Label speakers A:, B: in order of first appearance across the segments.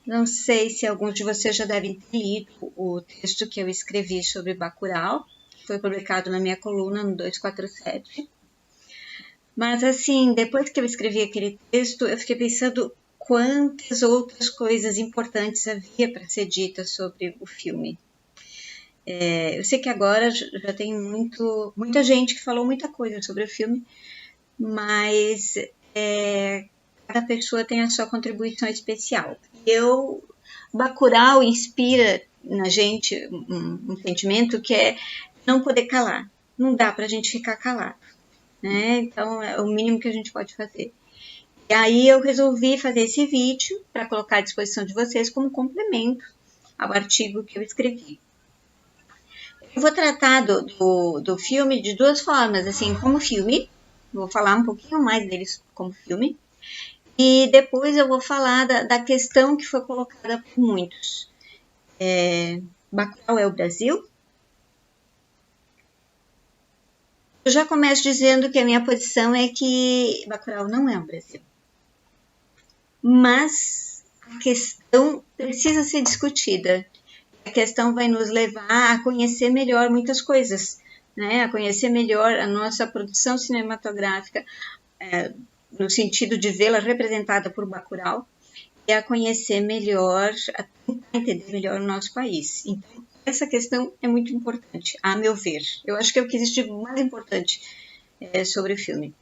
A: Não sei se alguns de vocês já devem ter lido o texto que eu escrevi sobre Bacurau, que foi publicado na minha coluna no 247. Mas, assim, depois que eu escrevi aquele texto, eu fiquei pensando quantas outras coisas importantes havia para ser dita sobre o filme. Eu sei que agora já tem muita gente que falou muita coisa sobre o filme, mas cada pessoa tem a sua contribuição especial. Bacurau inspira na gente um sentimento que é não poder calar. Não dá para a gente ficar calado, né? Então é o mínimo que a gente pode fazer. E aí eu resolvi fazer esse vídeo para colocar à disposição de vocês como complemento ao artigo que eu escrevi. Eu vou tratar do filme de duas formas, assim, como filme, vou falar um pouquinho mais deles como filme, e depois eu vou falar da questão que foi colocada por muitos. Bacurau é o Brasil? Eu já começo dizendo que a minha posição é que Bacurau não é o Brasil. Mas a questão precisa ser discutida. A questão vai nos levar a conhecer melhor muitas coisas, né? A conhecer melhor a nossa produção cinematográfica, no sentido de vê-la representada por Bacurau, e a conhecer melhor, a tentar entender melhor o nosso país. Então, essa questão é muito importante, a meu ver. Eu acho que é o que existe de mais importante sobre o filme.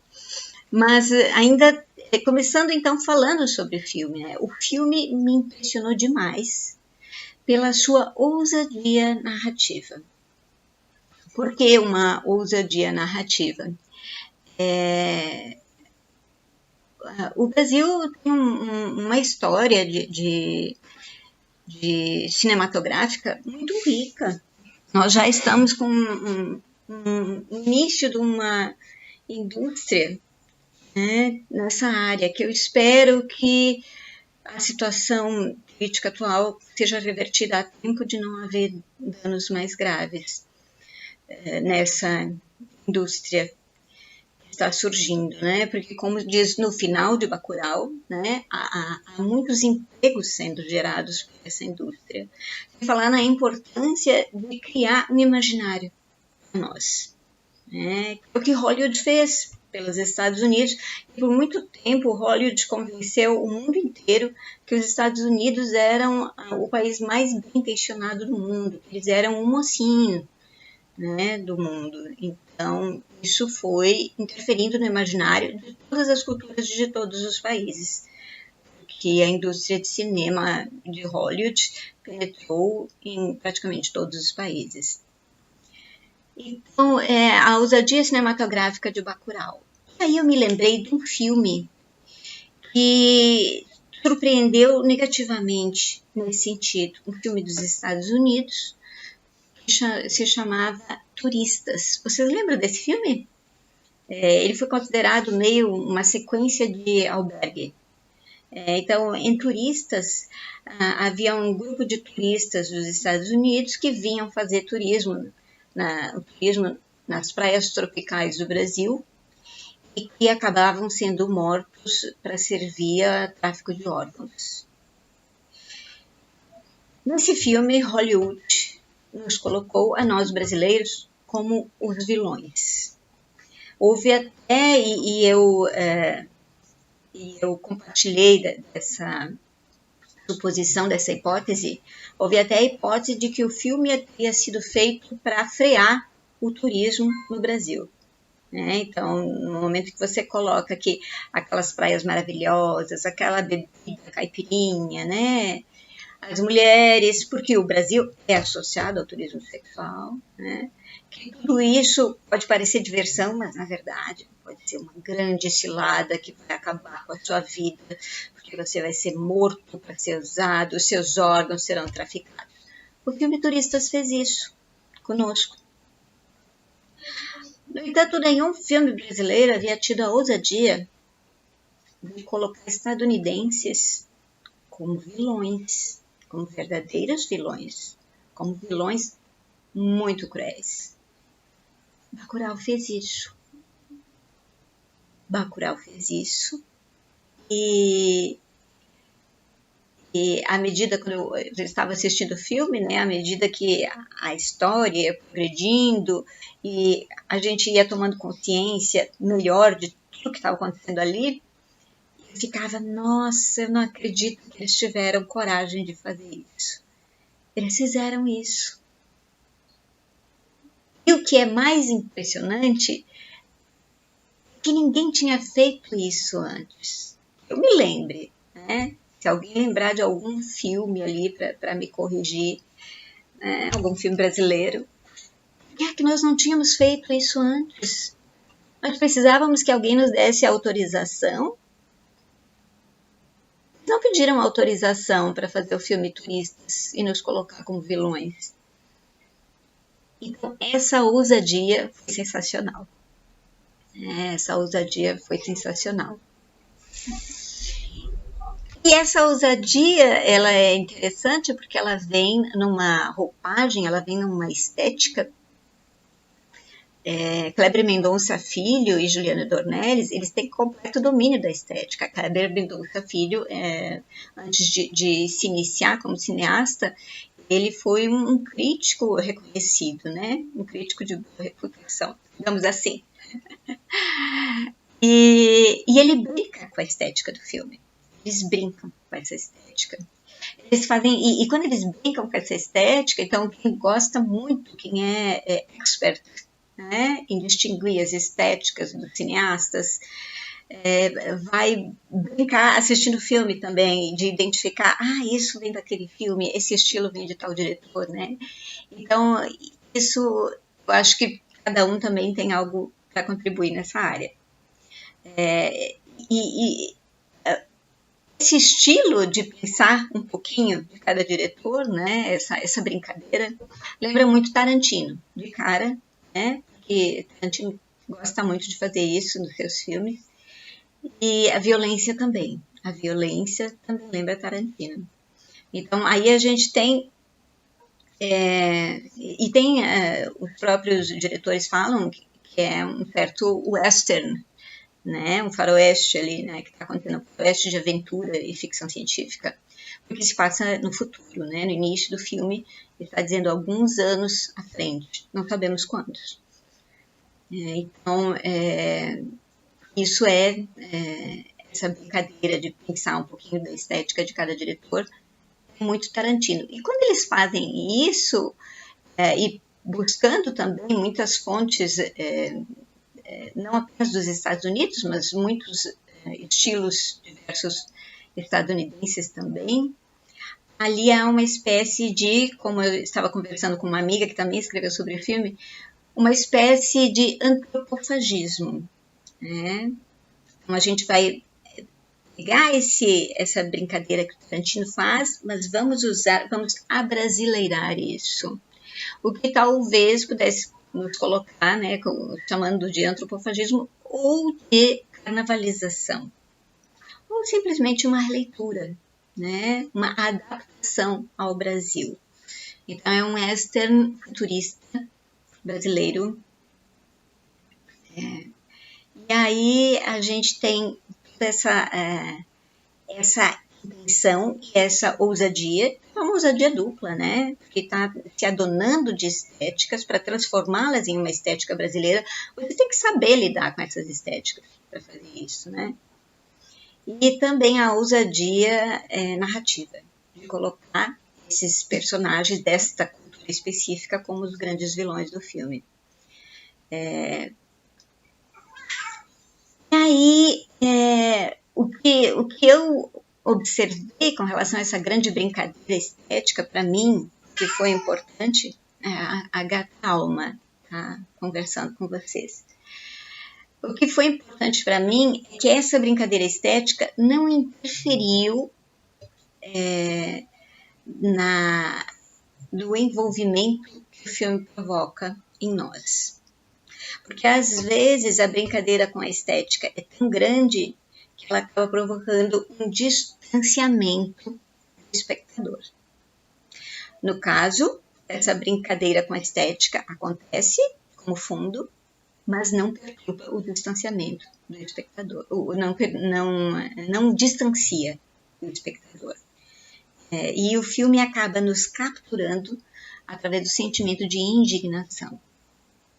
A: Mas ainda, começando então falando sobre o filme, né? O filme me impressionou demais pela sua ousadia narrativa. Por que uma ousadia narrativa? O Brasil tem uma história de cinematográfica muito rica. Nós já estamos com um início de uma indústria, né, nessa área, que eu espero que a situação política atual seja revertida a tempo de não haver danos mais graves nessa indústria que está surgindo, né? Porque, como diz no final de Bacurau, né, há muitos empregos sendo gerados por essa indústria. Sem falar na importância de criar um imaginário para nós, né? O que Hollywood fez pelos Estados Unidos. E por muito tempo, Hollywood convenceu o mundo inteiro que os Estados Unidos eram o país mais bem intencionado do mundo. Eles eram o mocinho, né, do mundo. Então, isso foi interferindo no imaginário de todas as culturas de todos os países. Que a indústria de cinema de Hollywood penetrou em praticamente todos os países. Então, a ousadia cinematográfica de Bacurau. E aí eu me lembrei de um filme que surpreendeu negativamente nesse sentido. Um filme dos Estados Unidos que se chamava Turistas. Vocês lembram desse filme? Ele foi considerado meio uma sequência de Albergue. Então, em Turistas, havia um grupo de turistas dos Estados Unidos que vinham fazer turismo nas praias tropicais do Brasil e que acabavam sendo mortos para servir a tráfico de órgãos. Nesse filme, Hollywood nos colocou a nós brasileiros como os vilões. Houve até, e eu compartilhei dessa suposição, dessa hipótese, houve até a hipótese de que o filme teria sido feito para frear o turismo no Brasil. Né? Então, no momento que você coloca aqui aquelas praias maravilhosas, aquela bebida caipirinha, né? As mulheres, porque o Brasil é associado ao turismo sexual, né? Que tudo isso pode parecer diversão, mas na verdade pode ser uma grande cilada que vai acabar com a sua vida, porque você vai ser morto para ser usado, os seus órgãos serão traficados. O filme Turistas fez isso conosco. No entanto, nenhum filme brasileiro havia tido a ousadia de colocar estadunidenses como vilões, como verdadeiros vilões, como vilões muito cruéis. Bacurau fez isso. Bacurau fez isso e E à medida que eu estava assistindo o filme, né, à medida que a história ia progredindo e a gente ia tomando consciência melhor de tudo que estava acontecendo ali, eu ficava, nossa, eu não acredito que eles tiveram coragem de fazer isso. Eles fizeram isso. E o que é mais impressionante é que ninguém tinha feito isso antes. Eu me lembre, né? Se alguém lembrar de algum filme ali para me corrigir, né? Algum filme brasileiro, por que é que nós não tínhamos feito isso antes? Nós precisávamos que alguém nos desse autorização. Não pediram autorização para fazer o filme Turistas e nos colocar como vilões. Então, essa ousadia foi sensacional. Essa ousadia foi sensacional. E essa ousadia, ela é interessante porque ela vem numa roupagem, ela vem numa estética. Kleber Mendonça Filho e Juliana Dornelles, eles têm completo domínio da estética. Kleber Mendonça Filho, antes de se iniciar como cineasta, ele foi um crítico reconhecido, né? Um crítico de boa reputação, digamos assim. E ele brinca com a estética do filme. Eles brincam com essa estética. Eles fazem, e quando eles brincam com essa estética, então quem gosta muito, quem é expert, né, em distinguir as estéticas dos cineastas, vai brincar assistindo o filme também, de identificar, isso vem daquele filme, esse estilo vem de tal diretor, né? Então, isso, eu acho que cada um também tem algo para contribuir nessa área. Esse estilo de pensar um pouquinho de cada diretor, né, essa brincadeira, lembra muito Tarantino, de cara, né? Porque Tarantino gosta muito de fazer isso nos seus filmes. E a violência também. A violência também lembra Tarantino. Então, aí a gente tem... os próprios diretores falam que é um certo western, né? Um faroeste ali, né? Que está acontecendo, um faroeste de aventura e ficção científica. Porque se passa no futuro, né? No início do filme, ele está dizendo alguns anos à frente. Não sabemos quantos. Então, isso essa brincadeira de pensar um pouquinho da estética de cada diretor é muito Tarantino. E quando eles fazem isso, e buscando também muitas fontes, não apenas dos Estados Unidos, mas muitos estilos diversos estadunidenses também, ali há uma espécie de, como eu estava conversando com uma amiga que também escreveu sobre o filme, uma espécie de antropofagismo, né? Então a gente vai pegar essa brincadeira que o Tarantino faz, mas vamos abrasileirar isso. O que talvez pudesse nos colocar, né, chamando de antropofagismo ou de carnavalização. Ou simplesmente uma releitura, né, uma adaptação ao Brasil. Então é um western futurista brasileiro. E aí a gente tem essa intenção e essa ousadia, é uma ousadia dupla, né? Porque está se adonando de estéticas para transformá-las em uma estética brasileira. Você tem que saber lidar com essas estéticas para fazer isso, né? E também a ousadia narrativa, de colocar esses personagens desta cultura específica como os grandes vilões do filme. E aí, o que eu observei com relação a essa grande brincadeira estética, para mim, que foi importante, a gata alma, tá? Conversando com vocês. O que foi importante para mim é que essa brincadeira estética não interferiu no envolvimento que o filme provoca em nós. Porque às vezes a brincadeira com a estética é tão grande que ela acaba provocando um distanciamento do espectador. No caso, essa brincadeira com a estética acontece como fundo, mas não perturba o distanciamento do espectador, ou não distancia o espectador. E o filme acaba nos capturando através do sentimento de indignação.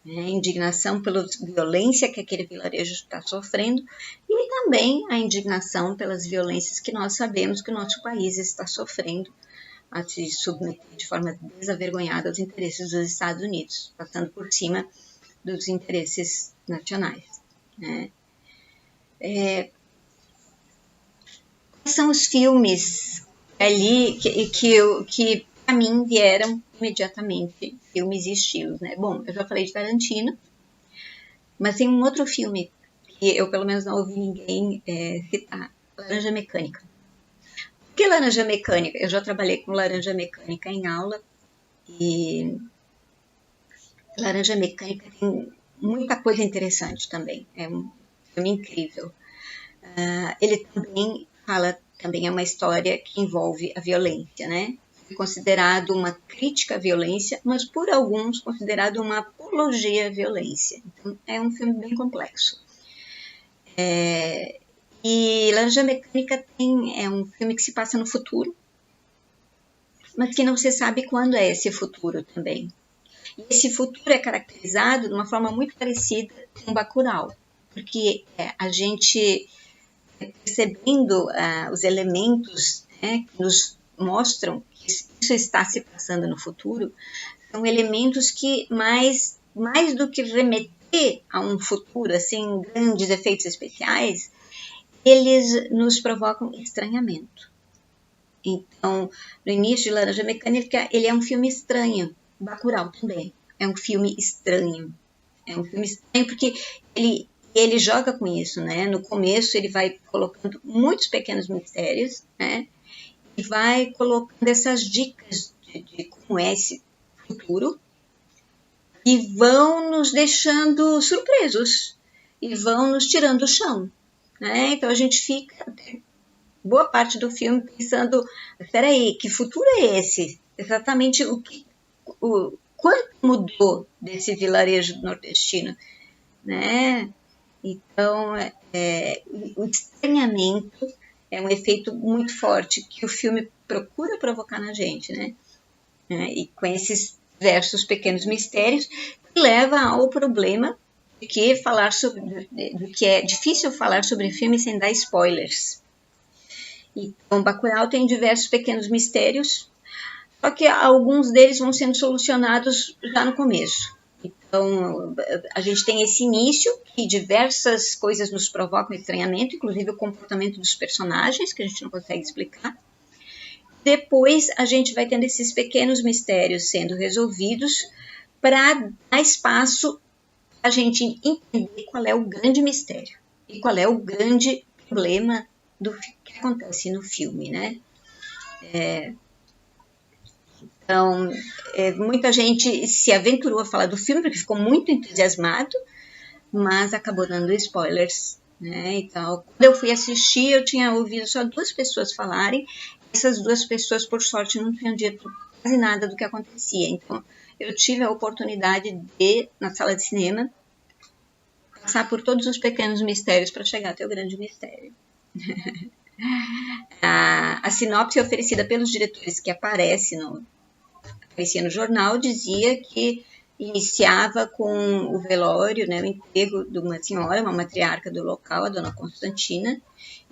A: Indignação pela violência que aquele vilarejo está sofrendo e também a indignação pelas violências que nós sabemos que o nosso país está sofrendo a se submeter de forma desavergonhada aos interesses dos Estados Unidos, passando por cima dos interesses nacionais. Quais são os filmes ali que para mim vieram imediatamente, filmes e estilos, né? Bom, eu já falei de Tarantino, mas tem um outro filme que eu pelo menos não ouvi ninguém citar, Laranja Mecânica. Por que Laranja Mecânica? Eu já trabalhei com Laranja Mecânica em aula e Laranja Mecânica tem muita coisa interessante também, é um filme incrível. Ele também fala, também é uma história que envolve a violência, né? Considerado uma crítica à violência, mas por alguns considerado uma apologia à violência. Então, é um filme bem complexo. E Laranja Mecânica é um filme que se passa no futuro, mas que não se sabe quando é esse futuro também. E esse futuro é caracterizado de uma forma muito parecida com Bacurau, porque a gente, percebendo os elementos, que nos mostram que isso está se passando no futuro, são elementos que mais do que remeter a um futuro, assim, grandes efeitos especiais, eles nos provocam estranhamento. Então, no início de Laranja Mecânica, ele é um filme estranho. Bacurau também é um filme estranho. É um filme estranho porque ele joga com isso, né? No começo ele vai colocando muitos pequenos mistérios, né? E vai colocando essas dicas de como é esse futuro e vão nos deixando surpresos e vão nos tirando do chão, né? Então a gente fica boa parte do filme pensando, espera aí, que futuro é esse? Exatamente quanto mudou desse vilarejo nordestino, né? Então, o estranhamento é um efeito muito forte que o filme procura provocar na gente, né? E com esses diversos pequenos mistérios, que leva ao problema de que do que é difícil falar sobre filme sem dar spoilers. Então, Bacurau tem diversos pequenos mistérios, só que alguns deles vão sendo solucionados já no começo. Então, a gente tem esse início, que diversas coisas nos provocam estranhamento, inclusive o comportamento dos personagens, que a gente não consegue explicar. Depois, a gente vai tendo esses pequenos mistérios sendo resolvidos para dar espaço a gente entender qual é o grande mistério e qual é o grande problema do que acontece no filme, né? Então, muita gente se aventurou a falar do filme porque ficou muito entusiasmado, mas acabou dando spoilers, né? Então, quando eu fui assistir, eu tinha ouvido só 2 pessoas falarem. Essas 2 pessoas, por sorte, não tinham dito quase nada do que acontecia. Então, eu tive a oportunidade de, na sala de cinema, passar por todos os pequenos mistérios para chegar até o grande mistério. A sinopse oferecida pelos diretores que aparecia no jornal dizia que iniciava com o velório, né, o enterro de uma senhora, uma matriarca do local, a dona Constantina,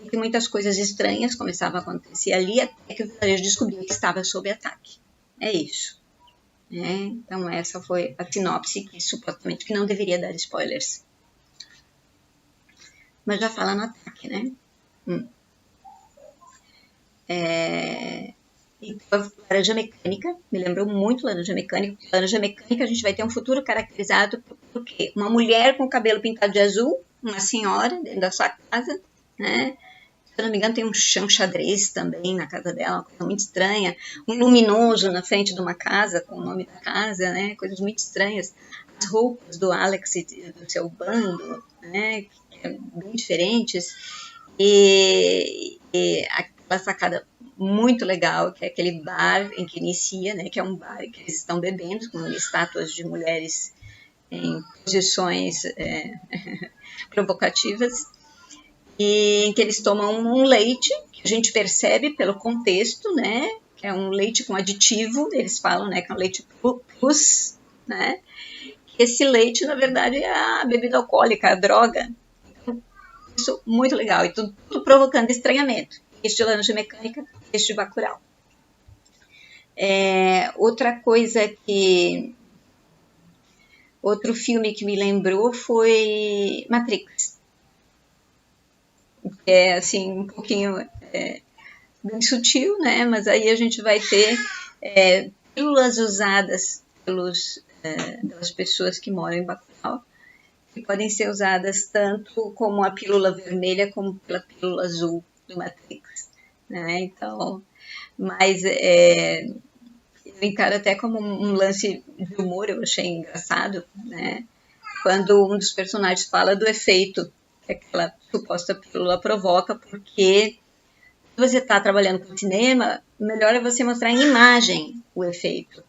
A: e que muitas coisas estranhas começavam a acontecer ali até que o vilarejo descobriu que estava sob ataque. É isso. Então essa foi a sinopse que supostamente que não deveria dar spoilers. Mas já fala no ataque, né? Então, Laranja Mecânica, me lembrou muito Laranja Mecânica, porque Laranja Mecânica a gente vai ter um futuro caracterizado por quê? Uma mulher com o cabelo pintado de azul, uma senhora dentro da sua casa, né? Se eu não me engano tem um chão xadrez também na casa dela, uma coisa muito estranha, um luminoso na frente de uma casa, com o nome da casa, né? Coisas muito estranhas. As roupas do Alex e do seu bando, né? Que é bem diferentes, e aquela sacada muito legal, que é aquele bar em que inicia, né, que é um bar que eles estão bebendo, com estátuas de mulheres em posições provocativas, e em que eles tomam um leite, que a gente percebe pelo contexto, né, que é um leite com aditivo, eles falam, né, que é um leite plus, né? Esse leite, na verdade, é a bebida alcoólica, a droga. Então, isso muito legal. E tudo provocando estranhamento. Este Laranja Mecânica, este Bacurau. Outra coisa que... Outro filme que me lembrou foi Matrix. É, assim, um pouquinho bem sutil, né? Mas aí a gente vai ter pílulas usadas pelas pessoas que moram em Bacurau, que podem ser usadas tanto como a pílula vermelha como pela pílula azul do Matrix, né? Então, mas eu encaro até como um lance de humor, eu achei engraçado, né? Quando um dos personagens fala do efeito que aquela suposta pílula provoca, porque se você está trabalhando com cinema, melhor é você mostrar em imagem o efeito,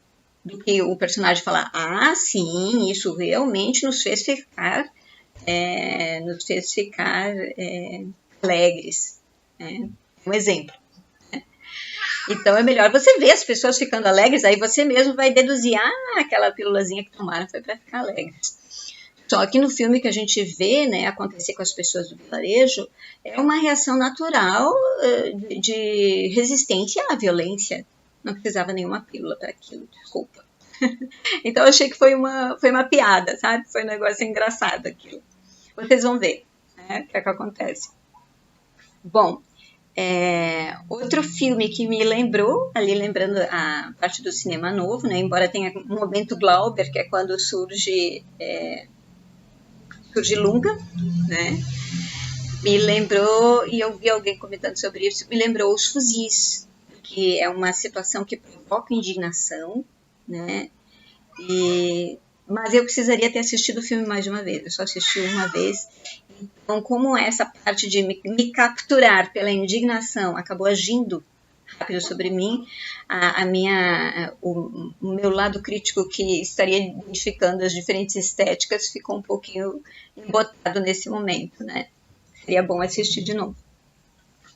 A: do que o personagem falar, ah, sim, isso realmente nos fez ficar alegres. Um exemplo. Então é melhor você ver as pessoas ficando alegres, aí você mesmo vai deduzir, aquela pílulazinha que tomaram foi para ficar alegres. Só que no filme que a gente vê, né, acontecer com as pessoas do vilarejo, é uma reação natural de resistência à violência. Não precisava nenhuma pílula para aquilo, desculpa. Então eu achei que foi uma piada, sabe? Foi um negócio engraçado aquilo. Vocês vão ver, né, o que é que acontece. Bom, outro filme que me lembrou, ali lembrando a parte do cinema novo, né, embora tenha um momento Glauber, que é quando surge Lunga, né, me lembrou, e eu vi alguém comentando sobre isso, me lembrou Os Fuzis, que é uma situação que provoca indignação, né, mas eu precisaria ter assistido o filme mais de uma vez, eu só assisti uma vez. Então, como essa parte de me capturar pela indignação acabou agindo rápido sobre mim, o meu lado crítico, que estaria identificando as diferentes estéticas, ficou um pouquinho embotado nesse momento, né? Seria bom assistir de novo.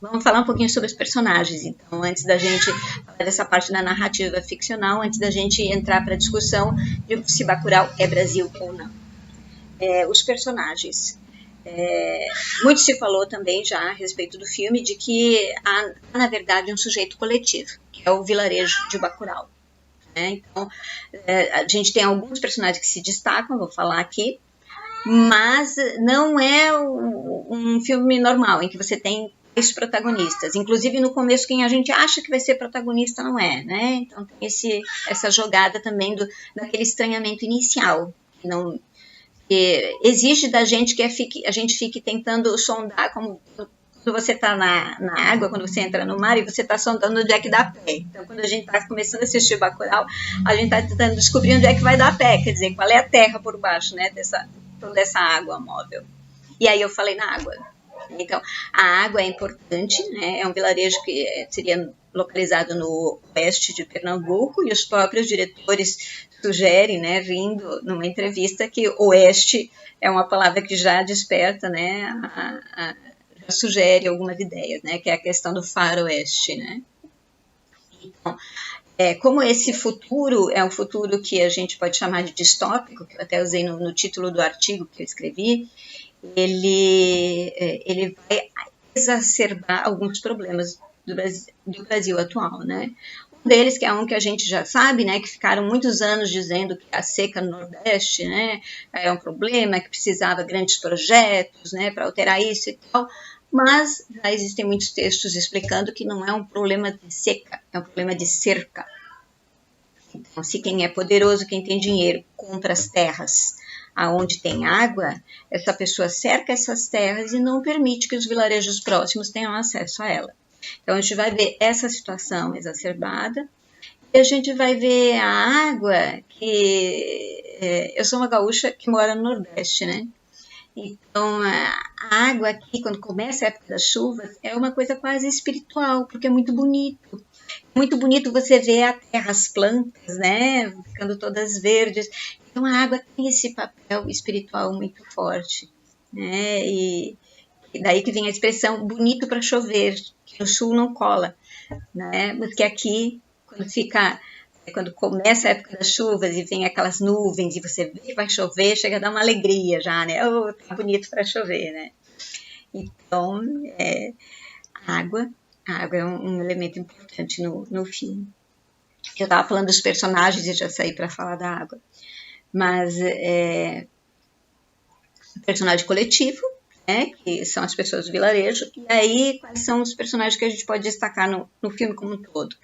A: Vamos falar um pouquinho sobre os personagens, então, antes da gente falar dessa parte da narrativa ficcional, antes da gente entrar para a discussão de se Bacurau é Brasil ou não. Os personagens. Muito se falou também já a respeito do filme de que há, na verdade, um sujeito coletivo, que é o vilarejo de Bacurau. Né? Então, a gente tem alguns personagens que se destacam, vou falar aqui, mas não é um filme normal, em que você tem três protagonistas. Inclusive, no começo, quem a gente acha que vai ser protagonista não é, né? Então, tem essa jogada também daquele estranhamento inicial, que exige da gente que a gente fique tentando sondar, como quando você está na água, quando você entra no mar e você está sondando onde é que dá pé. Então, quando a gente está começando a assistir Bacurau, a gente está tentando descobrir onde é que vai dar pé, quer dizer, qual é a terra por baixo, né, toda essa água móvel. E aí eu falei na água. Então, a água é importante, né, é um vilarejo que seria localizado no oeste de Pernambuco, e os próprios diretores sugerem, né, rindo numa entrevista, que oeste é uma palavra que já desperta, né, já sugere algumas ideias, né, que é a questão do faroeste, né. Então, como esse futuro é um futuro que a gente pode chamar de distópico, que eu até usei no título do artigo que eu escrevi, ele vai exacerbar alguns problemas do Brasil atual, né? Um deles, que é um que a gente já sabe, né, que ficaram muitos anos dizendo que a seca no Nordeste, né, é um problema, que precisava de grandes projetos, né, para alterar isso e tal, mas já existem muitos textos explicando que não é um problema de seca, é um problema de cerca. Então, se quem é poderoso, quem tem dinheiro, compra as terras aonde tem água, essa pessoa cerca essas terras e não permite que os vilarejos próximos tenham acesso a ela. Então, a gente vai ver essa situação exacerbada e a gente vai ver a água que... eu sou uma gaúcha que mora no Nordeste, né? Então, a água aqui, quando começa a época das chuvas, é uma coisa quase espiritual, porque é muito bonito. Muito bonito você ver a terra, as plantas, né, ficando todas verdes. Então, a água tem esse papel espiritual muito forte, né, e daí que vem a expressão bonito para chover, que no sul não cola, né, mas que aqui quando começa a época das chuvas e vem aquelas nuvens e você vê que vai chover, chega a dar uma alegria já, né? Oh, tá bonito para chover, né? Então, a água, a água é um elemento importante no filme. Eu estava falando dos personagens e já saí para falar da água. Mas o personagem coletivo, né, que são as pessoas do vilarejo, e aí quais são os personagens que a gente pode destacar no filme como um todo?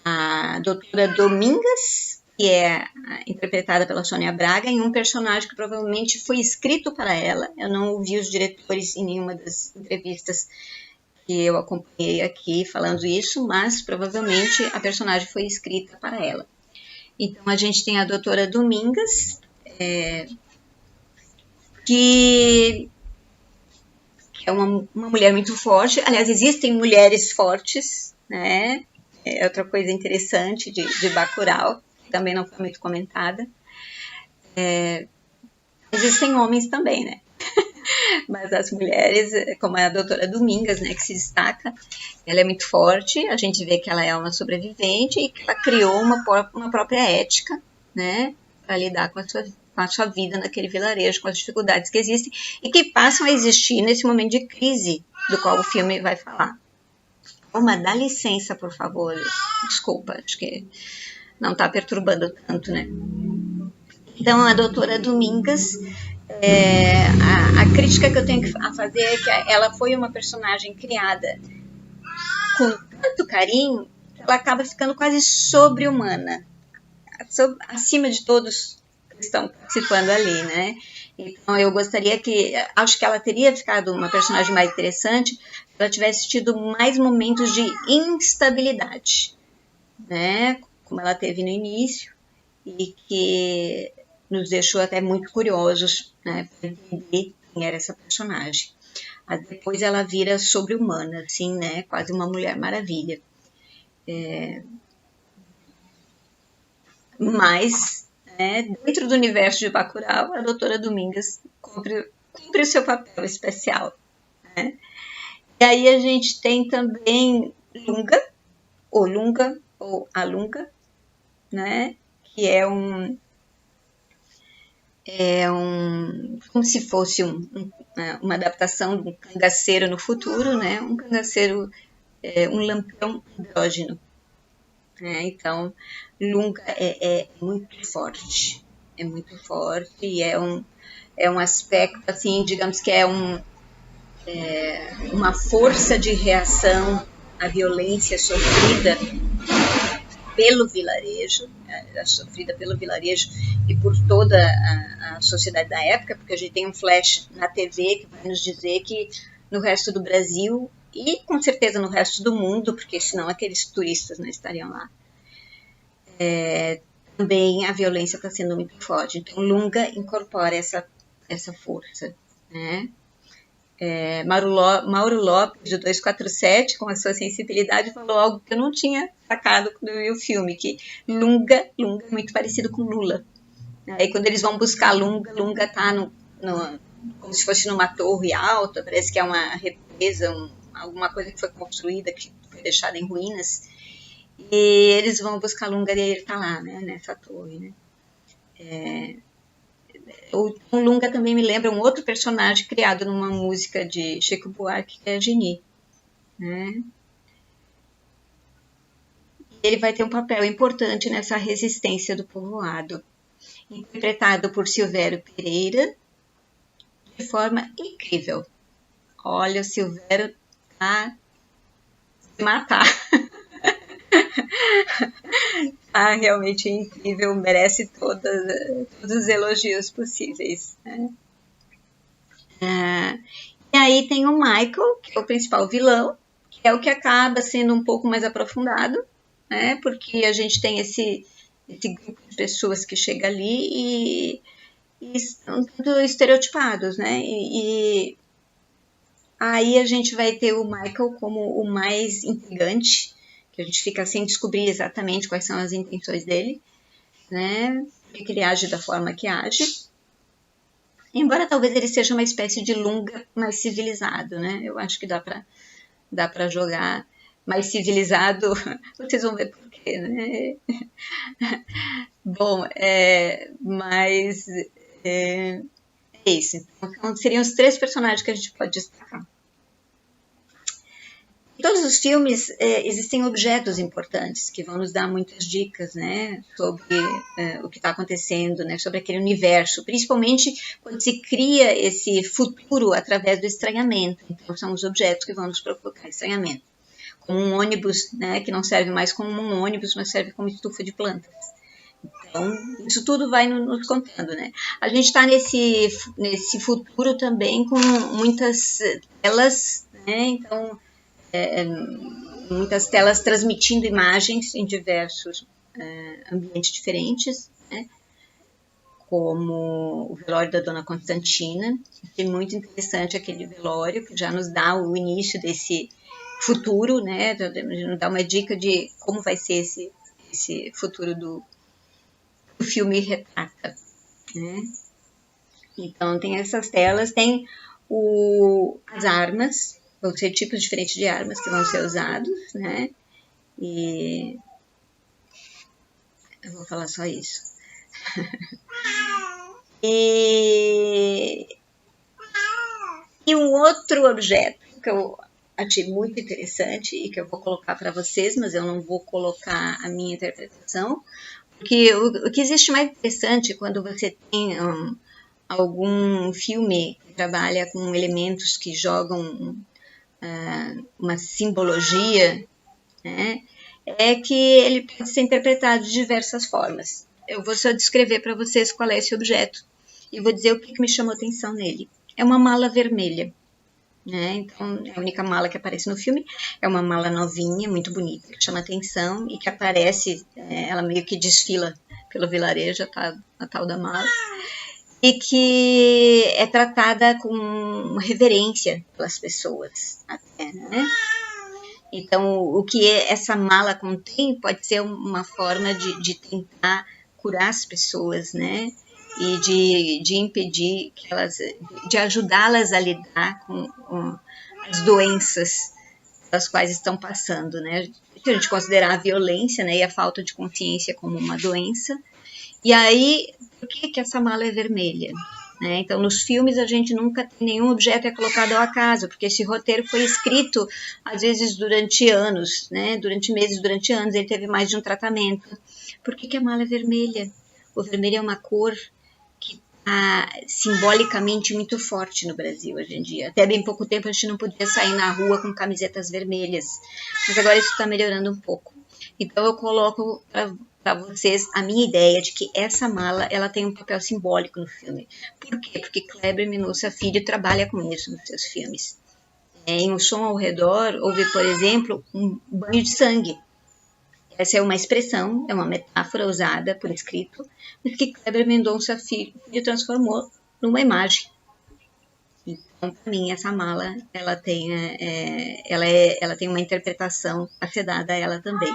A: A doutora Domingas, que é interpretada pela Sônia Braga, em um personagem que provavelmente foi escrito para ela. Eu não ouvi os diretores em nenhuma das entrevistas que eu acompanhei aqui falando isso, mas provavelmente a personagem foi escrita para ela. Então a gente tem a doutora Domingas, que é uma mulher muito forte. Aliás, existem mulheres fortes, né? É outra coisa interessante de Bacurau, que também não foi muito comentada. Existem homens também, né? Mas as mulheres, como a doutora Domingas, né, que se destaca, ela é muito forte, a gente vê que ela é uma sobrevivente e que ela criou uma própria ética, né, para lidar com a sua vida naquele vilarejo, com as dificuldades que existem e que passam a existir nesse momento de crise do qual o filme vai falar. Dá licença, por favor. Desculpa, acho que não está perturbando tanto, né? Então, a doutora Domingas, a crítica que eu tenho a fazer é que ela foi uma personagem criada com tanto carinho que ela acaba ficando quase sobre-humana, acima de todos que estão participando ali, né? Então, eu gostaria acho que ela teria ficado uma personagem mais interessante se ela tivesse tido mais momentos de instabilidade, né? Como ela teve no início, e que nos deixou até muito curiosos, né, para entender quem era essa personagem. Mas depois ela vira sobre-humana, assim, né, quase uma Mulher Maravilha. Mas, né, dentro do universo de Bacurau, a doutora Domingas cumpre o seu papel especial, né? E aí a gente tem também Lunga, ou a Lunga, né, que é como se fosse uma adaptação de um cangaceiro no futuro, né? Um cangaceiro, um lampião andrógeno. Né? Então, Lunga é muito forte e é um aspecto, assim, digamos que é uma força de reação à violência sofrida pelo vilarejo, sofrida pelo vilarejo e por toda a sociedade da época, porque a gente tem um flash na TV que vai nos dizer que no resto do Brasil e com certeza no resto do mundo, porque senão aqueles turistas não estariam lá, também a violência está sendo muito forte. Então Lunga incorpora essa força, né? Mauro Lopes, do 247, com a sua sensibilidade, falou algo que eu não tinha sacado quando eu vi o filme, que Lunga é muito parecido com Lula. Aí quando eles vão buscar Lunga está como se fosse numa torre alta, parece que é uma represa, alguma coisa que foi construída, que foi deixada em ruínas, e eles vão buscar Lunga e ele está lá, né, nessa torre, né? O Lunga também me lembra um outro personagem criado numa música de Chico Buarque, que é a Geni, né? Ele vai ter um papel importante nessa resistência do povoado, interpretado por Silvério Pereira, de forma incrível. Olha, o Silvério tá se matar. Realmente incrível, merece todos os elogios possíveis, né? E aí tem o Michael, que é o principal vilão, que é o que acaba sendo um pouco mais aprofundado, né? Porque a gente tem esse grupo de pessoas que chega ali e estão tudo estereotipados, né? E aí a gente vai ter o Michael como o mais intrigante, que a gente fica sem descobrir exatamente quais são as intenções dele, né? Porque ele age da forma que age. Embora talvez ele seja uma espécie de Lunga mais civilizado, né? Eu acho que dá para jogar mais civilizado, vocês vão ver por quê, né? Bom, mas é isso. Então, seriam os 3 personagens que a gente pode destacar. Em todos os filmes existem objetos importantes que vão nos dar muitas dicas, né, sobre o que está acontecendo, né, sobre aquele universo, principalmente quando se cria esse futuro através do estranhamento. Então, são os objetos que vão nos provocar estranhamento. Como um ônibus, né, que não serve mais como um ônibus, mas serve como estufa de plantas. Então, isso tudo vai nos contando, né? A gente está nesse futuro também com muitas telas, né? Então, muitas telas transmitindo imagens em diversos ambientes diferentes, né? Como o velório da Dona Constantina. É muito interessante aquele velório, que já nos dá o início desse futuro, né? Nos dá uma dica de como vai ser esse futuro do filme retrata, né? Então tem essas telas, tem as armas, vão ser tipos diferentes de armas que vão ser usados, né? E eu vou falar só isso. E um outro objeto que eu achei muito interessante e que eu vou colocar para vocês, mas eu não vou colocar a minha interpretação, porque o que existe mais interessante quando você tem algum filme que trabalha com elementos que jogam uma simbologia, né, é que ele pode ser interpretado de diversas formas. Eu vou só descrever para vocês qual é esse objeto e vou dizer o que me chamou atenção nele. É uma mala vermelha. Né? Então, é a única mala que aparece no filme. É uma mala novinha, muito bonita, que chama atenção e que aparece, ela meio que desfila pelo vilarejo, a tal da mala, e que é tratada com reverência pelas pessoas, até, né? Então, o que essa mala contém pode ser uma forma de tentar curar as pessoas, né? E de impedir que elas, de ajudá-las a lidar com as doenças das quais estão passando, né? Se a gente considerar a violência, né, e a falta de consciência como uma doença. E aí, por que essa mala é vermelha? Né? Então, nos filmes a gente nunca tem nenhum objeto colocado ao acaso, porque esse roteiro foi escrito, às vezes, durante anos, né? Durante meses, durante anos, ele teve mais de um tratamento. Por que a mala é vermelha? O vermelho é uma cor que está simbolicamente muito forte no Brasil hoje em dia. Até bem pouco tempo a gente não podia sair na rua com camisetas vermelhas, mas agora isso está melhorando um pouco. Então eu coloco para vocês a minha ideia de que essa mala ela tem um papel simbólico no filme. Por quê? Porque Kleber Mendonça Filho trabalha com isso nos seus filmes. Em O Som ao Redor, houve, por exemplo, um banho de sangue. Essa é uma expressão, é uma metáfora usada por escrito, mas que Kleber Mendonça Filho transformou numa imagem. Então, para mim, essa mala ela tem uma interpretação a ser dada a ela também.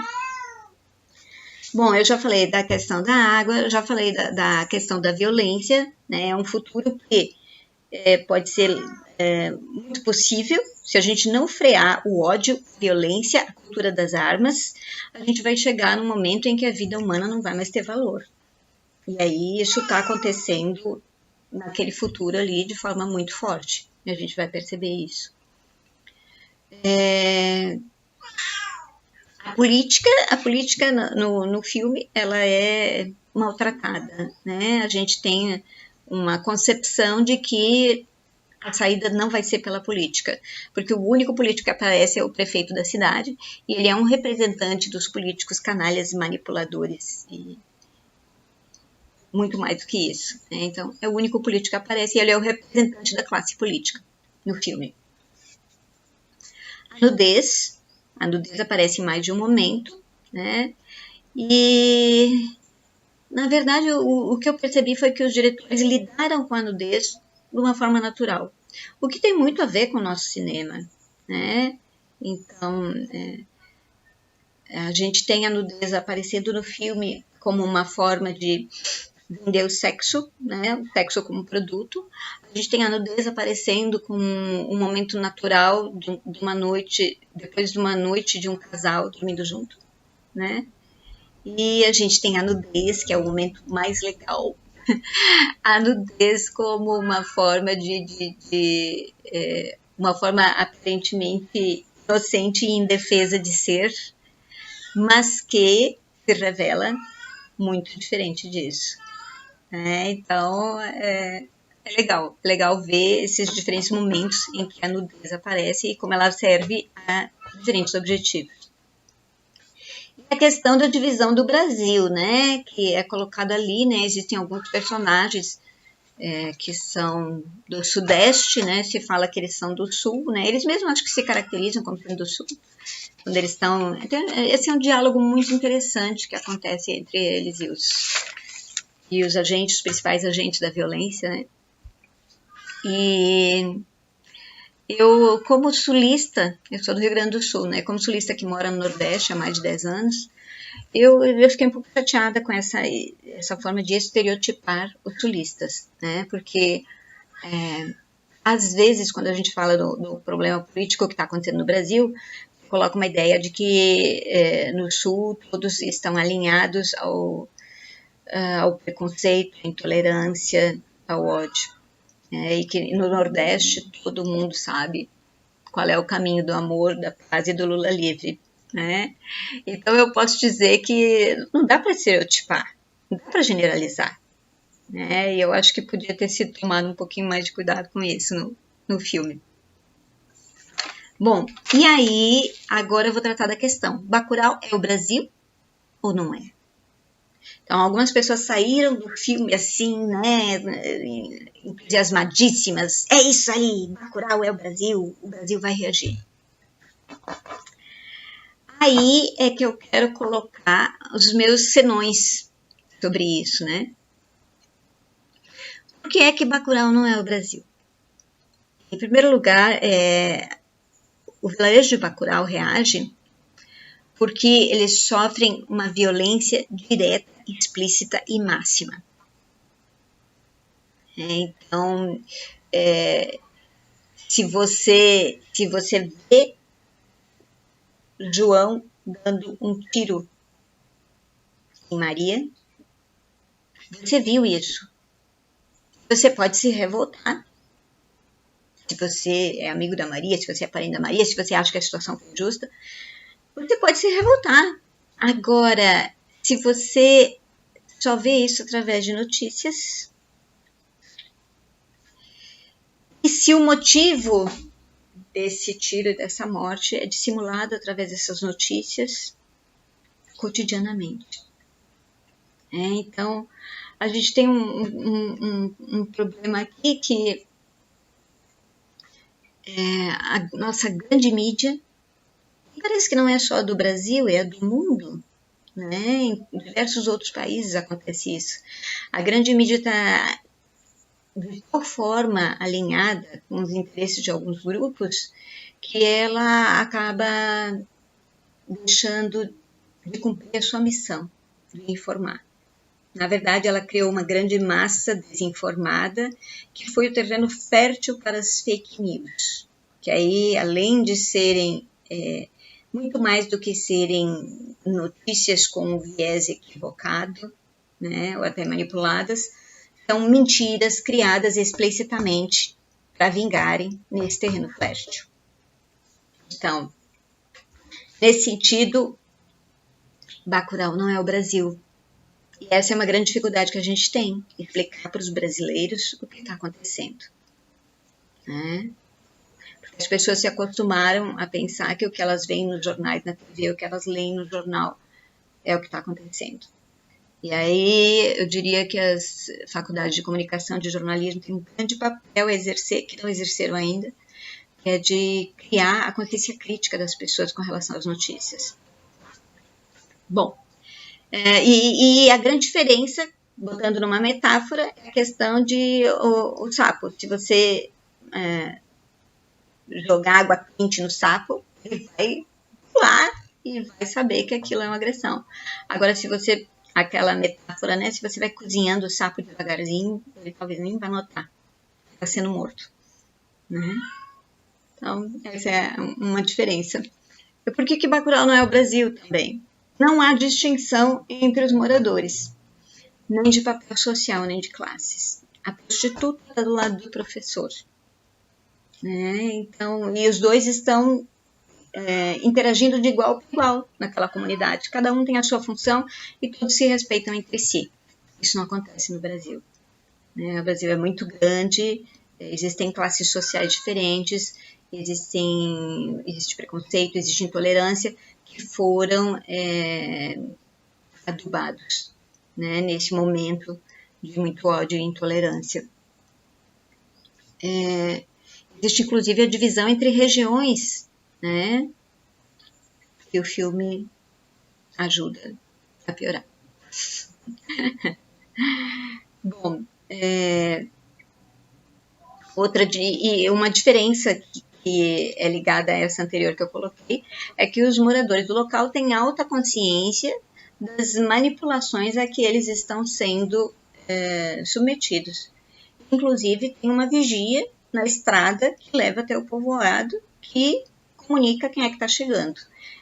A: Bom, eu já falei da questão da água, já falei da questão da violência, né? É um futuro que pode ser muito possível se a gente não frear o ódio, a violência, a cultura das armas, a gente vai chegar num momento em que a vida humana não vai mais ter valor. E aí isso está acontecendo naquele futuro ali de forma muito forte. E a gente vai perceber isso. A política no filme, ela é maltratada, né? A gente tem uma concepção de que a saída não vai ser pela política, porque o único político que aparece é o prefeito da cidade, e ele é um representante dos políticos canalhas e manipuladores, e muito mais do que isso, né? Então, é o único político que aparece, e ele é o representante da classe política no filme. A nudez aparece em mais de um momento, né? E, na verdade, o que eu percebi foi que os diretores lidaram com a nudez de uma forma natural, o que tem muito a ver com o nosso cinema, né? Então, a gente tem a nudez aparecendo no filme como uma forma de vender o sexo, né, o sexo como produto. A gente tem a nudez aparecendo como um momento natural de uma noite, depois de uma noite de um casal dormindo junto, né? E a gente tem a nudez, que é o momento mais legal. A nudez como uma forma uma forma aparentemente inocente e indefesa de ser, mas que se revela muito diferente disso. Então, é legal ver esses diferentes momentos em que a nudez aparece e como ela serve a diferentes objetivos. E a questão da divisão do Brasil, né, que é colocado ali, né, existem alguns personagens que são do Sudeste, né, se fala que eles são do Sul, né, eles mesmos acho que se caracterizam como sendo do Sul, quando eles estão... Então, esse é um diálogo muito interessante que acontece entre eles e os agentes, os principais agentes da violência, né? E eu, como sulista, eu sou do Rio Grande do Sul, né? Como sulista que mora no Nordeste há mais de 10 anos, eu fiquei um pouco chateada com essa forma de estereotipar os sulistas, né? Porque, às vezes, quando a gente fala do problema político que está acontecendo no Brasil, coloca uma ideia de que no Sul todos estão alinhados ao preconceito, à intolerância, ao ódio. E que no Nordeste todo mundo sabe qual é o caminho do amor, da paz e do Lula livre. Né? Então eu posso dizer que não dá para estereotipar, não dá para generalizar. Né? E eu acho que podia ter sido tomado um pouquinho mais de cuidado com isso no filme. Bom, e aí, agora eu vou tratar da questão. Bacurau é o Brasil ou não é? Então, algumas pessoas saíram do filme assim, né, entusiasmadíssimas. É isso aí, Bacurau é o Brasil vai reagir. Aí é que eu quero colocar os meus senões sobre isso, né? Por que é que Bacurau não é o Brasil? Em primeiro lugar, o vilarejo de Bacurau reage porque eles sofrem uma violência direta, explícita e máxima. Então, se você vê João dando um tiro em Maria, você viu isso. Você pode se revoltar. Se você é amigo da Maria, se você é parente da Maria, se você acha que a situação foi justa, você pode se revoltar. Agora, se você só vê isso através de notícias, e se o motivo desse tiro e dessa morte é dissimulado através dessas notícias cotidianamente. Então, a gente tem um problema aqui que a nossa grande mídia, parece que não é só do Brasil, é do mundo, né? Em diversos outros países acontece isso. A grande mídia está de tal forma alinhada com os interesses de alguns grupos que ela acaba deixando de cumprir a sua missão de informar. Na verdade, ela criou uma grande massa desinformada que foi o terreno fértil para as fake news, que aí, além de serem muito mais do que serem notícias com um viés equivocado, né, ou até manipuladas, são mentiras criadas explicitamente para vingarem nesse terreno fértil. Então, nesse sentido, Bacurau não é o Brasil. E essa é uma grande dificuldade que a gente tem, explicar para os brasileiros o que está acontecendo. Né? Porque as pessoas se acostumaram a pensar que o que elas veem nos jornais, na TV, o que elas leem no jornal é o que está acontecendo. E aí eu diria que as faculdades de comunicação, de jornalismo, têm um grande papel a exercer, que não exerceram ainda, que é de criar a consciência crítica das pessoas com relação às notícias. Bom, e a grande diferença, botando numa metáfora, é a questão de o sapo. Se você jogar água quente no sapo, ele vai pular e vai saber que aquilo é uma agressão. Agora, se você aquela metáfora, né? Se você vai cozinhando o sapo devagarzinho, ele talvez nem vá notar que está sendo morto, né? Então, essa é uma diferença. E por que Bacurau não é o Brasil também? Não há distinção entre os moradores, nem de papel social, nem de classes. A prostituta está do lado do professor, né? Então, e os dois estão interagindo de igual para igual naquela comunidade. Cada um tem a sua função e todos se respeitam entre si. Isso não acontece no Brasil, né? O Brasil é muito grande, existem classes sociais diferentes, existe preconceito, existe intolerância que foram adubados, né, nesse momento de muito ódio e intolerância. Existe inclusive a divisão entre regiões, né, que o filme ajuda a piorar. Bom, uma diferença que é ligada a essa anterior que eu coloquei é que os moradores do local têm alta consciência das manipulações a que eles estão sendo submetidos. Inclusive, tem uma vigia na estrada que leva até o povoado que comunica quem é que está chegando.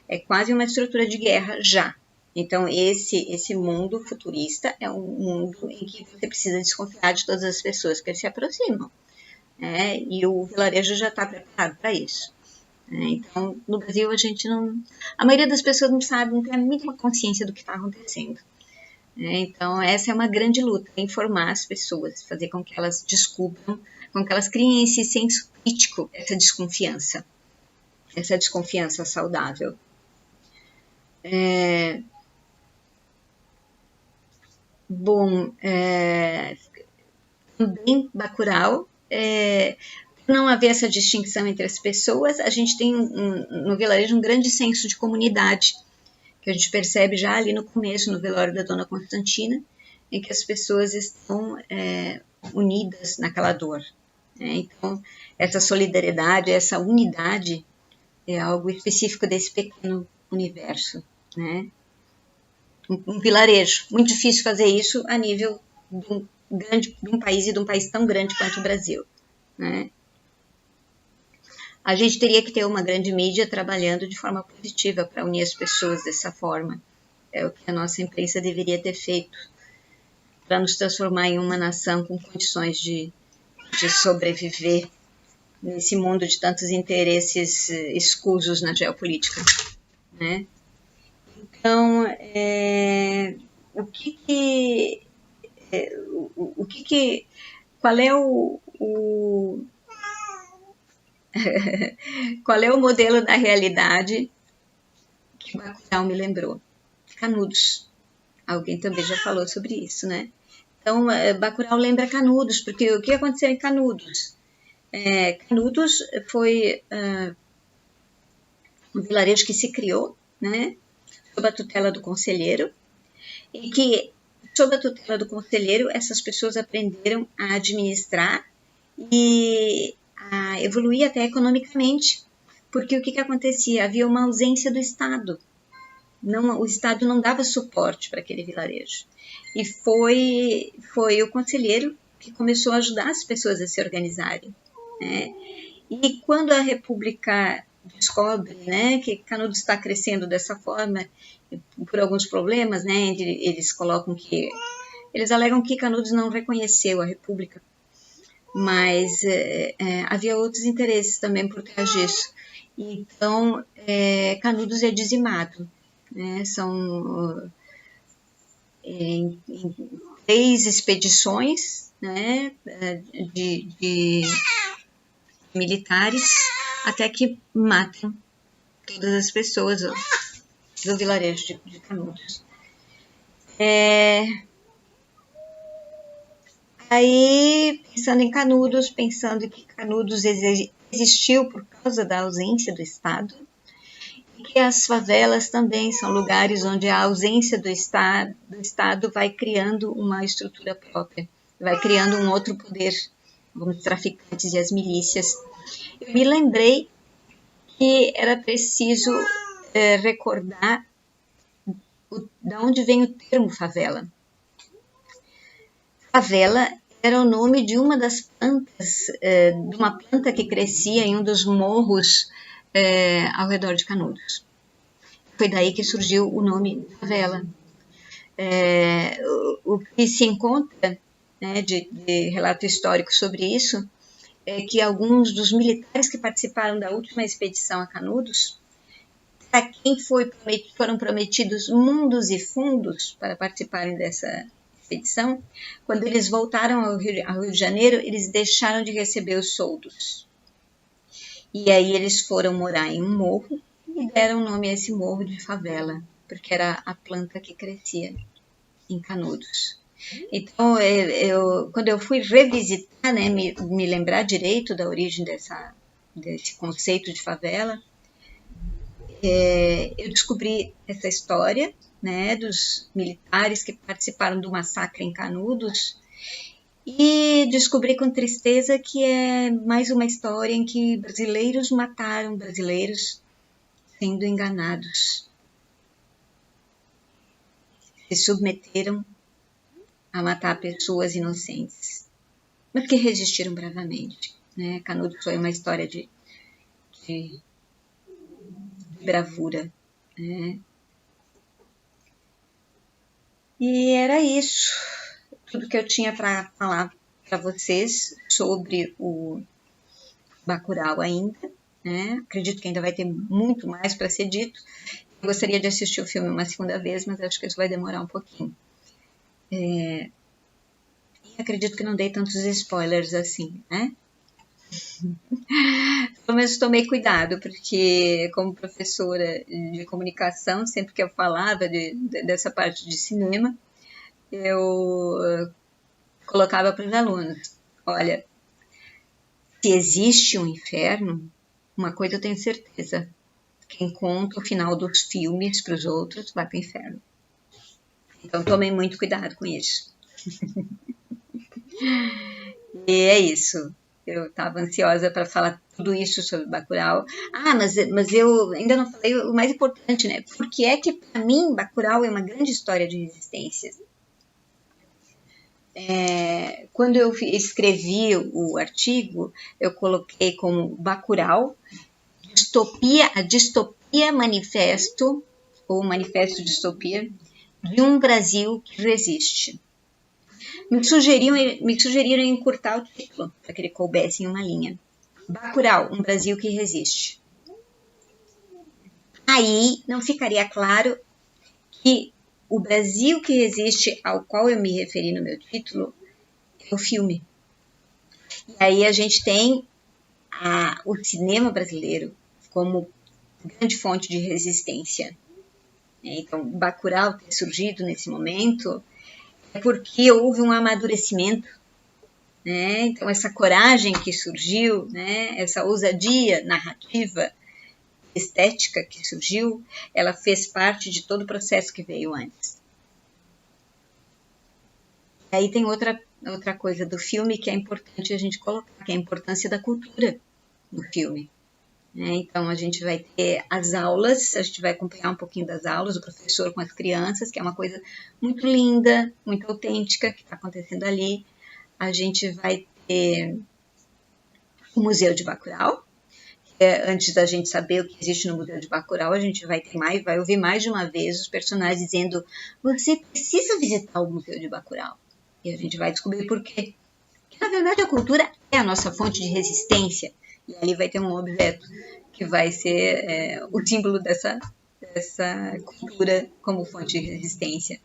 A: É quase uma estrutura de guerra já. Então, esse mundo futurista é um mundo em que você precisa desconfiar de todas as pessoas que se aproximam. E o vilarejo já está preparado para isso. Então, no Brasil, a maioria das pessoas não sabe, não tem a mínima consciência do que está acontecendo. Então, essa é uma grande luta, informar as pessoas, fazer com que elas descubram, com que elas criem esse senso crítico, essa desconfiança saudável. Também Bacurau, não haver essa distinção entre as pessoas, a gente tem no vilarejo um grande senso de comunidade, que a gente percebe já ali no começo, no velório da Dona Constantina, em que as pessoas estão unidas naquela dor. Então, essa solidariedade, essa unidade é algo específico desse pequeno universo, né? Um vilarejo. Muito difícil fazer isso a nível de um país e de um país tão grande quanto o Brasil, né? A gente teria que ter uma grande mídia trabalhando de forma positiva para unir as pessoas dessa forma. É o que a nossa imprensa deveria ter feito para nos transformar em uma nação com condições de sobreviver nesse mundo de tantos interesses escusos na geopolítica, né? Então, qual é qual é o modelo da realidade que Bacurau me lembrou? Canudos. Alguém também já falou sobre isso, né? Então, Bacurau lembra Canudos, porque o que aconteceu em Canudos? Canudos foi um vilarejo que se criou, né, sob a tutela do conselheiro, e que, sob a tutela do conselheiro, essas pessoas aprenderam a administrar e a evoluir até economicamente, porque o que acontecia? Havia uma ausência do Estado. O Estado não dava suporte para aquele vilarejo. E foi o conselheiro que começou a ajudar as pessoas a se organizarem, né? E quando a República descobre, né, que Canudos está crescendo dessa forma, por alguns problemas, né, eles alegam que Canudos não reconheceu a República, mas havia outros interesses também por trás disso. Então, Canudos é dizimado, né? São 3 expedições, né, de militares, até que matam todas as pessoas do vilarejo de Canudos. Aí, pensando em Canudos, pensando que Canudos existiu por causa da ausência do Estado, e que as favelas também são lugares onde a ausência do Estado vai criando uma estrutura própria, vai criando um outro poder, como os traficantes e as milícias. Eu me lembrei que era preciso recordar da onde vem o termo favela. Favela era o nome de uma das plantas, de uma planta que crescia em um dos morros ao redor de Canudos. Foi daí que surgiu o nome favela. O que se encontra, né, de relato histórico sobre isso é que alguns dos militares que participaram da última expedição a Canudos, para quem foram prometidos mundos e fundos para participarem dessa expedição, quando eles voltaram ao Rio de Janeiro, eles deixaram de receber os soldos. E aí eles foram morar em um morro e deram o nome a esse morro de favela, porque era a planta que crescia em Canudos. Então, quando eu fui revisitar, né, me lembrar direito da origem desse conceito de favela, eu descobri essa história, né, dos militares que participaram do massacre em Canudos, e descobri com tristeza que é mais uma história em que brasileiros mataram brasileiros sendo enganados. Se submeteram a matar pessoas inocentes, mas que resistiram bravamente, né? Canudos foi uma história de bravura, né? E era isso, tudo que eu tinha para falar para vocês sobre o Bacurau ainda, né? Acredito que ainda vai ter muito mais para ser dito. Eu gostaria de assistir o filme uma segunda vez, mas acho que isso vai demorar um pouquinho. E acredito que não dei tantos spoilers assim, né? Pelo menos tomei cuidado, porque como professora de comunicação, sempre que eu falava dessa parte de cinema, eu colocava para os alunos: olha, se existe um inferno, uma coisa eu tenho certeza: quem conta o final dos filmes para os outros vai para o inferno. Então tomei muito cuidado com isso. E é isso. Eu estava ansiosa para falar tudo isso sobre Bacurau. Mas eu ainda não falei o mais importante, né? Porque é que, para mim, Bacurau é uma grande história de resistência. Quando eu escrevi o artigo, eu coloquei como Bacurau, a distopia manifesto, ou manifesto distopia, de um Brasil que resiste. Me sugeriram encurtar o título, para que ele coubesse em uma linha. Bacurau, um Brasil que resiste. Aí não ficaria claro que o Brasil que resiste, ao qual eu me referi no meu título, é o filme. E aí a gente tem o cinema brasileiro como grande fonte de resistência. Então, Bacurau ter surgido nesse momento é porque houve um amadurecimento, né? Então, essa coragem que surgiu, né? Essa ousadia narrativa, estética que surgiu, ela fez parte de todo o processo que veio antes. E aí tem outra coisa do filme que é importante a gente colocar, que é a importância da cultura no filme. Então, a gente vai ter as aulas, a gente vai acompanhar um pouquinho das aulas, o professor com as crianças, que é uma coisa muito linda, muito autêntica que está acontecendo ali. A gente vai ter o Museu de Bacurau, que antes da gente saber o que existe no Museu de Bacurau, a gente vai ouvir mais de uma vez os personagens dizendo: você precisa visitar o Museu de Bacurau. E a gente vai descobrir por quê. Porque, na verdade, a cultura é a nossa fonte de resistência. E ali vai ter um objeto que vai ser o símbolo dessa cultura como fonte de resistência.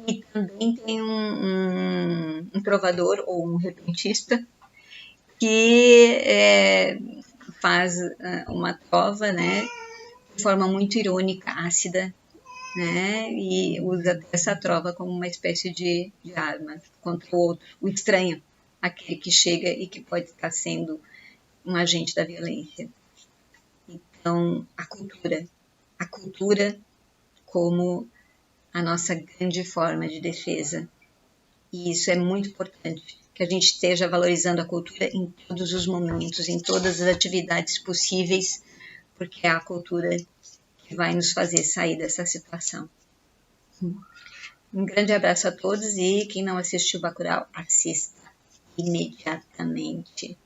A: E também tem um trovador ou um repentista que faz uma trova, né, de forma muito irônica, ácida, né, e usa essa trova como uma espécie de arma contra o outro, o estranho, aquele que chega e que pode estar sendo um agente da violência. Então, a cultura como a nossa grande forma de defesa. E isso é muito importante, que a gente esteja valorizando a cultura em todos os momentos, em todas as atividades possíveis, porque é a cultura que vai nos fazer sair dessa situação. Um grande abraço a todos e quem não assistiu Bacurau, assista imediatamente.